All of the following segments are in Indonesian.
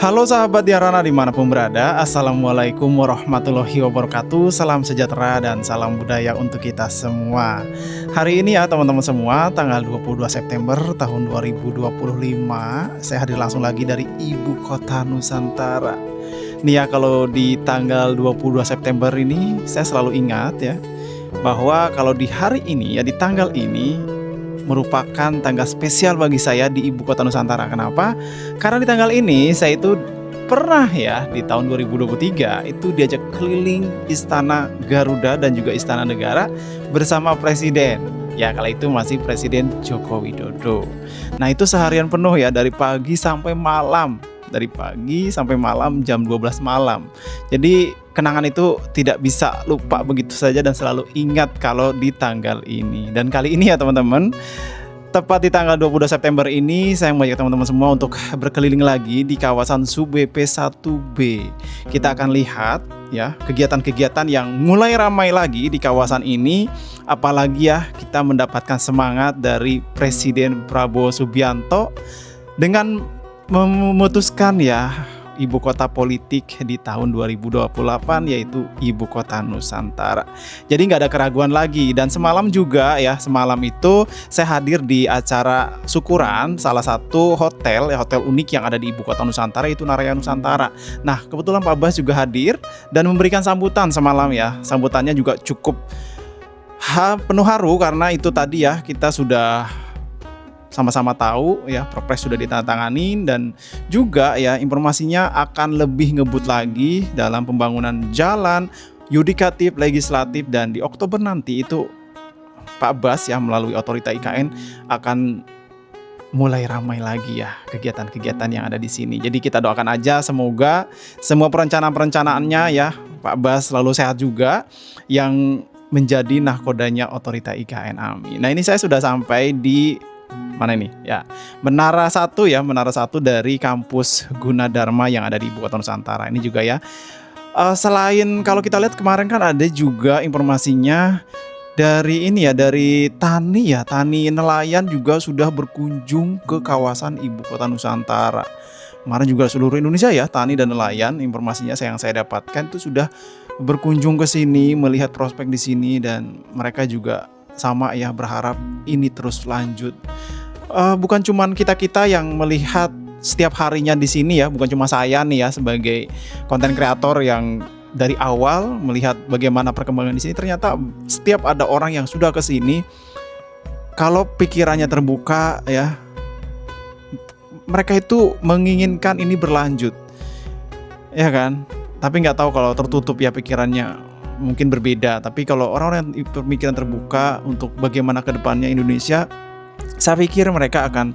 Halo sahabat Diarana dimanapun berada, Assalamualaikum warahmatullahi wabarakatuh. Salam sejahtera dan salam budaya untuk kita semua. Hari ini ya teman-teman semua, tanggal 22 September tahun 2025, saya hadir langsung lagi dari Ibu Kota Nusantara. Nih ya, kalau di tanggal 22 September ini saya selalu ingat ya, bahwa kalau di hari ini ya, di tanggal ini merupakan tanggal spesial bagi saya di Ibu Kota Nusantara. Kenapa? Karena di tanggal ini saya itu pernah ya di tahun 2023 itu diajak keliling Istana Garuda dan juga Istana Negara bersama Presiden. Ya, kala itu masih Presiden Joko Widodo. Nah, itu seharian penuh ya, dari pagi sampai malam. Dari pagi sampai malam jam 12 malam. Jadi kenangan itu tidak bisa lupa begitu saja dan selalu ingat kalau di tanggal ini. Dan kali ini ya teman-teman, tepat di tanggal 22 September ini saya mengajak teman-teman semua untuk berkeliling lagi di kawasan Sub BP 1B. Kita akan lihat ya kegiatan-kegiatan yang mulai ramai lagi di kawasan ini, apalagi ya kita mendapatkan semangat dari Presiden Prabowo Subianto dengan memutuskan ya ibu kota politik di tahun 2028, yaitu Ibu Kota Nusantara. Jadi nggak ada keraguan lagi. Dan semalam juga ya, semalam itu saya hadir di acara syukuran salah satu hotel unik yang ada di Ibu Kota Nusantara, itu Naraya Nusantara. Nah, kebetulan Pak Bas juga hadir dan memberikan sambutan semalam ya. Sambutannya juga cukup penuh haru karena itu tadi ya, kita sudah sama-sama tahu ya Perpres sudah ditandatangani, dan juga ya informasinya akan lebih ngebut lagi dalam pembangunan jalan, yudikatif, legislatif, dan di Oktober nanti itu Pak Bas ya melalui otorita IKN akan mulai ramai lagi ya kegiatan-kegiatan yang ada di sini. Jadi kita doakan aja semoga semua perencanaan-perencanaannya ya Pak Bas selalu sehat juga yang menjadi nahkodanya otorita IKN. Amin. Nah, ini saya sudah sampai di mana ini ya, Menara 1 ya, Menara 1 dari kampus Gunadarma yang ada di Ibu Kota Nusantara. Ini juga ya, selain kalau kita lihat kemarin kan ada juga informasinya dari ini ya, dari tani ya, tani nelayan juga sudah berkunjung ke kawasan Ibu Kota Nusantara. Kemarin juga seluruh Indonesia ya, tani dan nelayan, informasinya yang saya dapatkan itu sudah berkunjung ke sini, melihat prospek di sini, dan mereka juga sama ya berharap ini terus lanjut. Bukan cuman kita yang melihat setiap harinya di sini ya, bukan cuma saya nih ya sebagai konten kreator yang dari awal melihat bagaimana perkembangan di sini. Ternyata setiap ada orang yang sudah ke sini, kalau pikirannya terbuka ya, mereka itu menginginkan ini berlanjut, ya kan? Tapi nggak tahu kalau tertutup ya pikirannya, mungkin berbeda. Tapi kalau orang-orang yang pemikiran terbuka untuk bagaimana ke depannya Indonesia, saya pikir mereka akan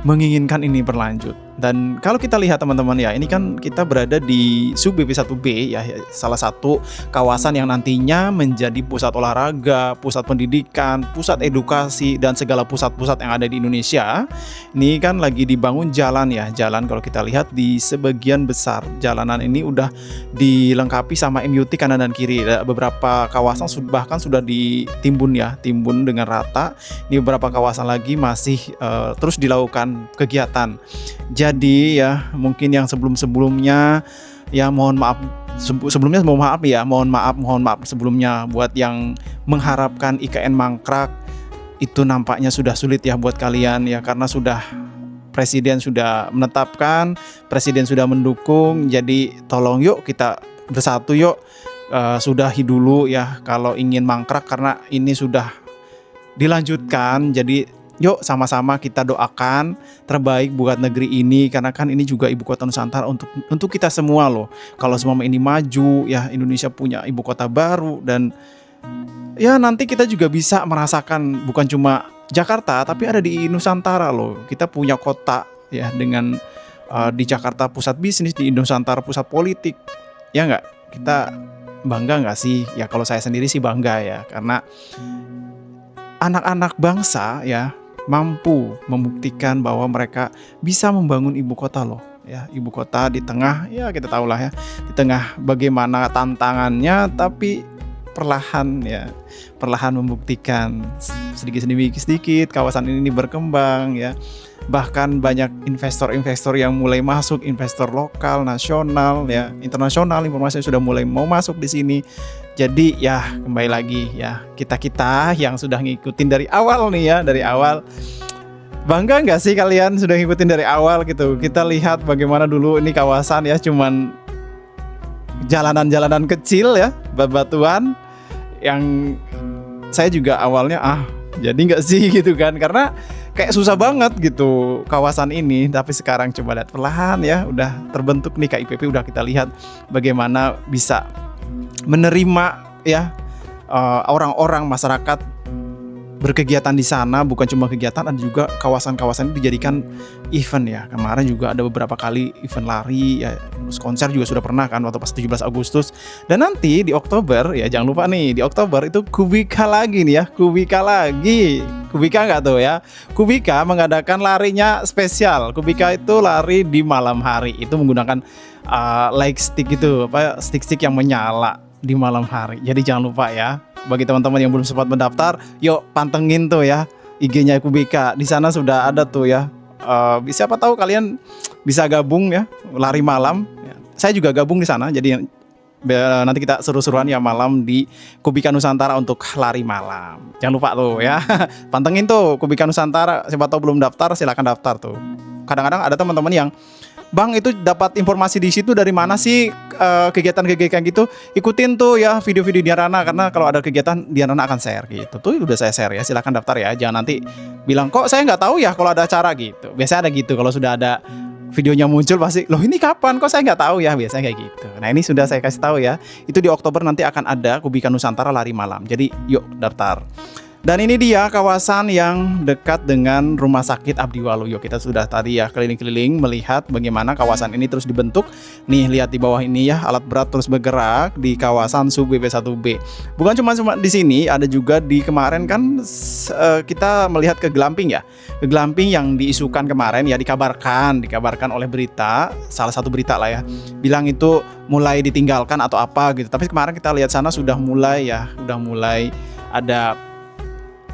menginginkan ini berlanjut. Dan kalau kita lihat teman-teman ya, ini kan kita berada di Sub BP 1B ya, salah satu kawasan yang nantinya menjadi pusat olahraga, pusat pendidikan, pusat edukasi, dan segala pusat-pusat yang ada di Indonesia. Ini kan lagi dibangun jalan ya, jalan kalau kita lihat di sebagian besar jalanan ini udah dilengkapi sama MUT kanan dan kiri. Beberapa kawasan bahkan sudah ditimbun ya, timbun dengan rata. Di beberapa kawasan lagi masih terus dilakukan kegiatan. Jadi ya mungkin yang sebelumnya ya mohon maaf mohon maaf sebelumnya buat yang mengharapkan IKN mangkrak. Itu nampaknya sudah sulit ya buat kalian ya, karena sudah Presiden sudah menetapkan, Presiden sudah mendukung. Jadi tolong yuk kita bersatu yuk, sudahi dulu ya kalau ingin mangkrak, karena ini sudah dilanjutkan. Jadi yuk sama-sama kita doakan terbaik buat negeri ini, karena kan ini juga Ibu Kota Nusantara untuk kita semua loh. Kalau semua ini maju ya, Indonesia punya ibu kota baru, dan ya nanti kita juga bisa merasakan bukan cuma Jakarta tapi ada di Nusantara loh. Kita punya kota ya dengan di Jakarta pusat bisnis, di Nusantara pusat politik. Ya enggak? Kita bangga enggak sih? Ya kalau saya sendiri sih bangga ya, karena anak-anak bangsa ya mampu membuktikan bahwa mereka bisa membangun ibu kota loh ya, ibu kota di tengah ya, kita tahulah ya, di tengah bagaimana tantangannya, tapi perlahan membuktikan sedikit demi sedikit kawasan ini berkembang ya. bahkan banyak investor-investor yang mulai masuk, investor lokal, nasional, ya, internasional, informasinya sudah mulai mau masuk di sini. Jadi ya kembali lagi ya, kita yang sudah ngikutin dari awal nih ya, dari awal. Bangga nggak sih kalian sudah ngikutin dari awal gitu? Kita lihat bagaimana dulu ini kawasan ya, cuman jalanan-jalanan kecil ya, bebatuan yang saya juga awalnya jadi nggak sih gitu kan, karena kayak susah banget gitu kawasan ini. Tapi sekarang coba lihat perlahan ya, udah terbentuk nih KIPP, udah kita lihat bagaimana bisa menerima ya orang-orang, masyarakat berkegiatan di sana. Bukan cuma kegiatan, ada juga kawasan-kawasan ini dijadikan event ya. Kemarin juga ada beberapa kali event lari ya, terus konser juga sudah pernah kan waktu pas 17 Agustus. Dan nanti di Oktober ya, jangan lupa nih, di Oktober itu Kubika lagi nih ya, Kubika lagi. Kubika nggak tuh ya? Kubika mengadakan larinya spesial. Kubika itu lari di malam hari, itu menggunakan light stick itu, stick-stick yang menyala di malam hari. Jadi jangan lupa ya, bagi teman-teman yang belum sempat mendaftar, yuk pantengin tuh ya IG-nya Kubika. Di sana sudah ada tuh ya. Siapa tahu kalian bisa gabung ya, lari malam. Saya juga gabung di sana. Jadi nanti kita seru-seruan ya malam di Kubika Nusantara untuk lari malam. Jangan lupa tuh ya. Pantengin tuh Kubika Nusantara. Siapa tahu belum daftar, silakan daftar tuh. Kadang-kadang ada teman-teman yang, Bang, itu dapat informasi di situ dari mana sih, kegiatan-kegiatan gitu? Ikutin tuh ya video-video Dian-Rana, karena kalau ada kegiatan Dian-Rana akan share gitu. Tuh udah saya share ya, silakan daftar ya. Jangan nanti bilang, kok saya nggak tahu ya kalau ada acara gitu. Biasanya ada gitu, kalau sudah ada videonya muncul pasti, loh ini kapan? Kok saya nggak tahu ya? Biasanya kayak gitu. Nah ini sudah saya kasih tahu ya. Itu di Oktober nanti akan ada Kubika Nusantara lari malam. Jadi yuk daftar. Dan ini dia kawasan yang dekat dengan Rumah Sakit Abdi Waluyo. Kita sudah tadi ya keliling-keliling melihat bagaimana kawasan ini terus dibentuk. Nih lihat di bawah ini ya, alat berat terus bergerak di kawasan Sub BP1B. Bukan cuma di sini, ada juga di kemarin kan kita melihat ke Glamping ya. Ke Glamping yang diisukan kemarin ya, dikabarkan oleh berita, salah satu berita lah ya, bilang itu mulai ditinggalkan atau apa gitu. Tapi kemarin kita lihat sana sudah mulai ada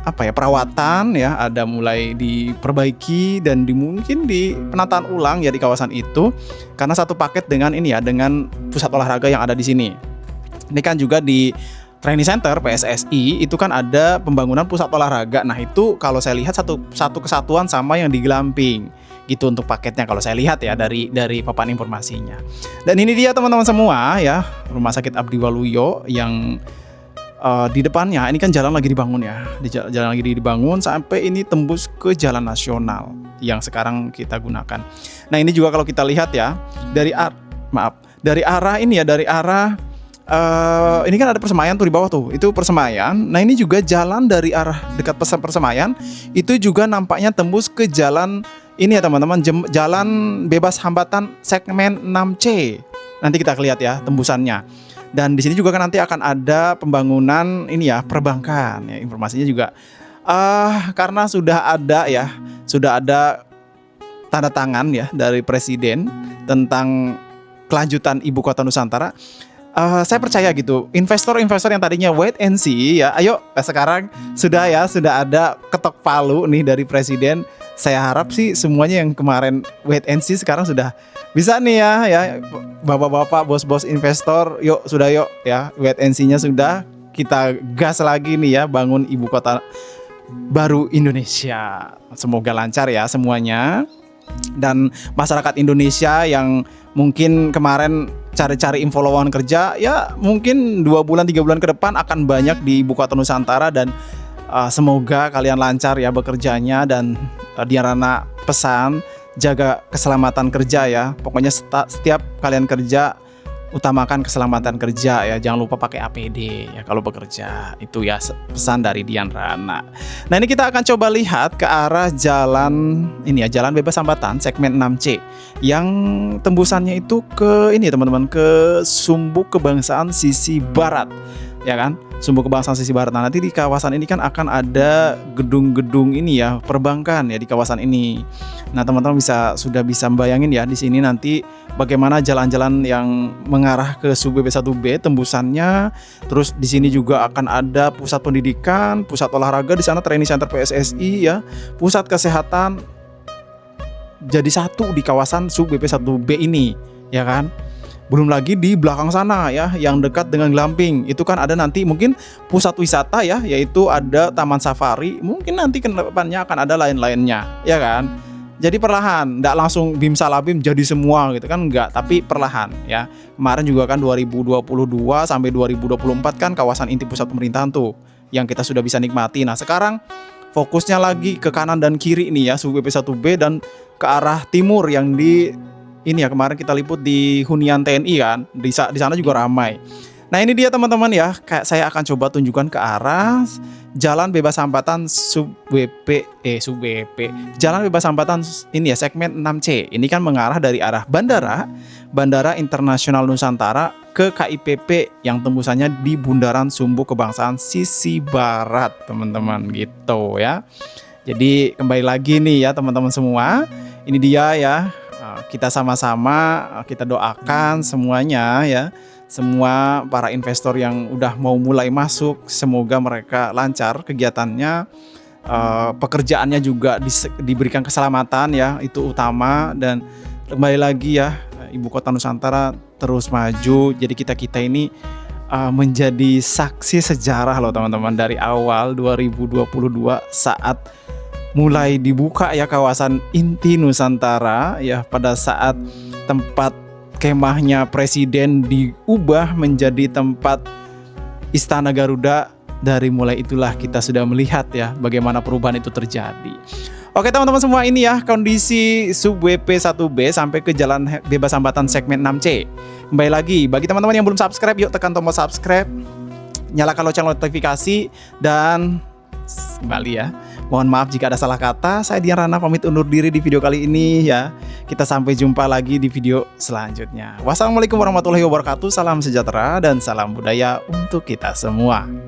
perawatan ya, ada mulai diperbaiki dan mungkin di penataan ulang ya di kawasan itu, karena satu paket dengan ini ya, dengan pusat olahraga yang ada di sini. Ini kan juga di Training Center PSSI itu kan ada pembangunan pusat olahraga. Nah itu kalau saya lihat satu kesatuan sama yang di Glamping gitu untuk paketnya, kalau saya lihat ya dari papan informasinya. Dan ini dia teman-teman semua ya, Rumah Sakit Abdi Waluyo yang di depannya ini kan jalan lagi dibangun ya, jalan lagi dibangun sampai ini tembus ke jalan nasional yang sekarang kita gunakan. Nah ini juga kalau kita lihat ya dari arah ini ya, dari arah ini kan ada Persemayan tuh di bawah tuh, itu Persemayan. Nah ini juga jalan dari arah dekat Persemayan itu juga nampaknya tembus ke jalan ini ya teman-teman, jalan bebas hambatan segmen 6C. Nanti kita lihat ya tembusannya. Dan di sini juga kan nanti akan ada pembangunan ini ya, perbankan ya, informasinya juga karena sudah ada tanda tangan ya dari Presiden tentang kelanjutan Ibu Kota Nusantara. Saya percaya gitu, investor-investor yang tadinya wait and see ya, ayo sekarang sudah ada ketok palu nih dari Presiden. Saya harap sih semuanya yang kemarin wait and see sekarang sudah bisa nih ya bapak-bapak, bos-bos investor, yuk ya, wait and see-nya sudah, kita gas lagi nih ya, bangun ibu kota baru Indonesia. Semoga lancar ya semuanya. Dan masyarakat Indonesia yang mungkin kemarin cari-cari info lowongan kerja ya, mungkin 2 bulan 3 bulan ke depan akan banyak di ibu kota Nusantara. Dan semoga kalian lancar ya bekerjanya. Dan Dian-Rana pesan, jaga keselamatan kerja ya. Pokoknya setiap kalian kerja, utamakan keselamatan kerja ya. Jangan lupa pakai APD ya kalau bekerja. Itu ya pesan dari Dian-Rana. Nah ini kita akan coba lihat ke arah jalan ini ya, jalan bebas hambatan segmen 6C yang tembusannya itu ke ini teman-teman, ke Sumbu Kebangsaan sisi barat ya kan, Sumbu Kebangsaan sisi barat. Nah nanti di kawasan ini kan akan ada gedung-gedung ini ya, perbankan ya di kawasan ini. Nah teman-teman sudah bisa membayangin ya di sini nanti bagaimana jalan-jalan yang mengarah ke Sub BP1B tembusannya. Terus di sini juga akan ada pusat pendidikan, pusat olahraga di sana, Training Center PSSI ya, pusat kesehatan, jadi satu di kawasan sub BP1B ini, ya kan? Belum lagi di belakang sana ya, yang dekat dengan glamping. Itu kan ada nanti mungkin pusat wisata ya, yaitu ada taman safari. Mungkin nanti ke depannya akan ada lain-lainnya, ya kan? Jadi perlahan, nggak langsung bim salabim jadi semua gitu kan, nggak, tapi perlahan ya. Kemarin juga kan 2022 sampai 2024 kan kawasan inti pusat pemerintahan tuh yang kita sudah bisa nikmati. Nah sekarang fokusnya lagi ke kanan dan kiri nih ya, sub BP1B, dan ke arah timur yang di ini ya, kemarin kita liput di hunian TNI kan, di sana juga ramai. Nah ini dia teman-teman ya, kayak saya akan coba tunjukkan ke arah jalan bebas hambatan sub BP, jalan bebas hambatan ini ya, segmen 6C. Ini kan mengarah dari arah Bandara Internasional Nusantara ke KIPP yang tembusannya di Bundaran Sumbu Kebangsaan sisi barat, teman-teman, gitu ya. Jadi kembali lagi nih ya teman-teman semua, ini dia ya. Kita sama-sama kita doakan semuanya ya, semua para investor yang udah mau mulai masuk, semoga mereka lancar kegiatannya, pekerjaannya juga diberikan keselamatan ya, itu utama. Dan kembali lagi ya, Ibu Kota Nusantara terus maju. Jadi kita ini menjadi saksi sejarah loh teman-teman, dari awal 2022 saat mulai dibuka ya kawasan inti Nusantara ya, pada saat tempat kemahnya presiden diubah menjadi tempat Istana Garuda. Dari mulai itulah kita sudah melihat ya bagaimana perubahan itu terjadi. Oke teman-teman semua, ini ya kondisi sub BP1B sampai ke jalan bebas hambatan segmen 6C. Kembali lagi, bagi teman-teman yang belum subscribe, yuk tekan tombol subscribe, nyalakan lonceng notifikasi, dan kembali ya. Mohon maaf jika ada salah kata. Saya Dian Rana pamit undur diri di video kali ini ya. Kita sampai jumpa lagi di video selanjutnya. Wassalamualaikum warahmatullahi wabarakatuh. Salam sejahtera dan salam budaya untuk kita semua.